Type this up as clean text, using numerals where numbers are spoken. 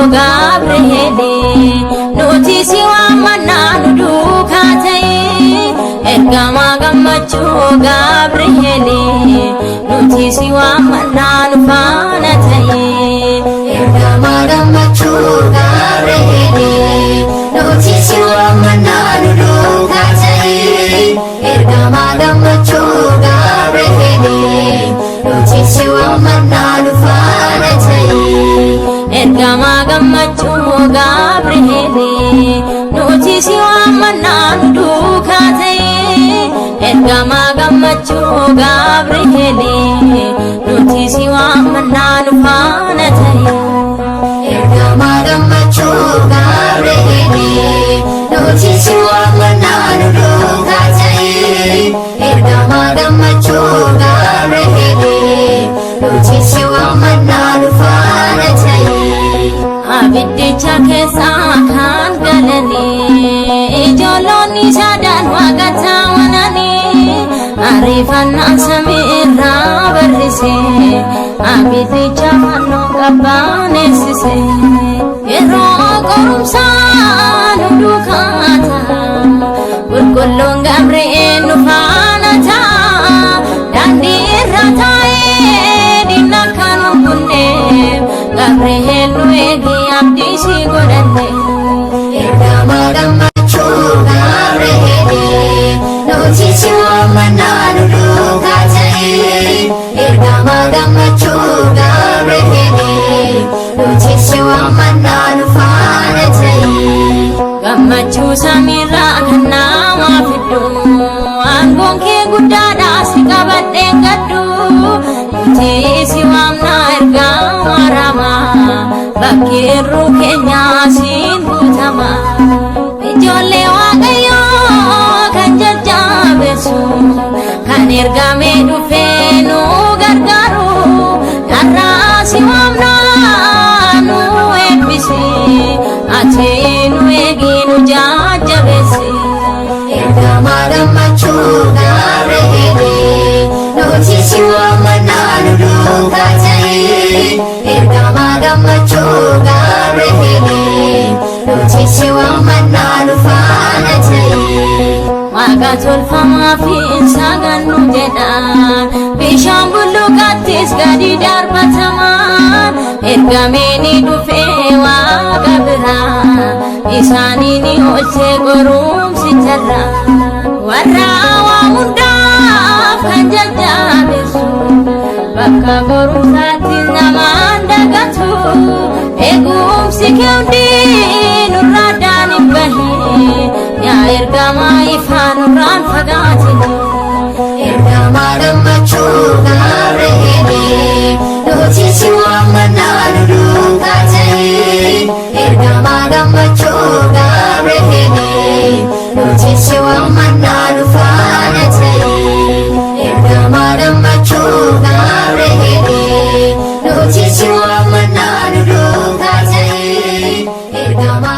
Gabriele notisi wamana nudukatai ergama gammachu Gabriele notisi wamana nufanatai ergama gammachu Gabriele notisi wamana nudukatai ergama gammachu Gabriele notisi wamana nufanatai ergama gammachu Gabriele notisi wamana nudukatai ergama gammachu Gabriele notisi wamana nufanatai ergama gammachu Gabriele notisi wamana nudukatai ergama gammachu Gabriele notisi wamana nufanatai abiddicha keessa kan galani ijolloonni sadan waaqata wanani ariifannaan samiirra barrise abiddicha fannoo qabbaaneessise yeroo qorumsaan duukaata qulqulluun Gabri'eel nu faana ta'a daandii irra taa'ee diinna kan hunneef Gabri'eel nu eegi abdiisi godhanne ergama gammachu Gabri'ele notisi wamana nudukatai ergama gammachu Gabri'ele notisi wamana nufanatai gammachu samirra kan nama fiddu aangoon kee guddaadha si qabadheen gaddu notisi wamna ergama rama bakkeerru keenya siin guutama ijoollee waaqayyoo kan jajjabeessu kan ergame dhufee nu gargaaru dharraa si waamnaa nu eebbisi ati nu eegi nu jajjabeessi ergama gammachu Gabri'ele notisi wamana nudukatai ergama gammachu Gabri'ele notisi wamana nufanatai waaqa tolfamaa fi sagannu jedha bishaan bulluqattis gadi darbatamaan ergameeni dhufee waaqa biraa isaanii ni oolchee gorumsi jarra warra waa hundaaf kan jajjabeessu bakka gorumsaatti namaan dagatu eegumsi kee hundi nurraadhaan hin bahe yaa ergama ifaa nurraan fagaatine ergama gammachu Gabri'ele notisi wamana nudukatai ergama gammachu Gabri'ele notisi wamana nufanatai ergama gammachu Gabri'ele notisi wamana nudukatai ergama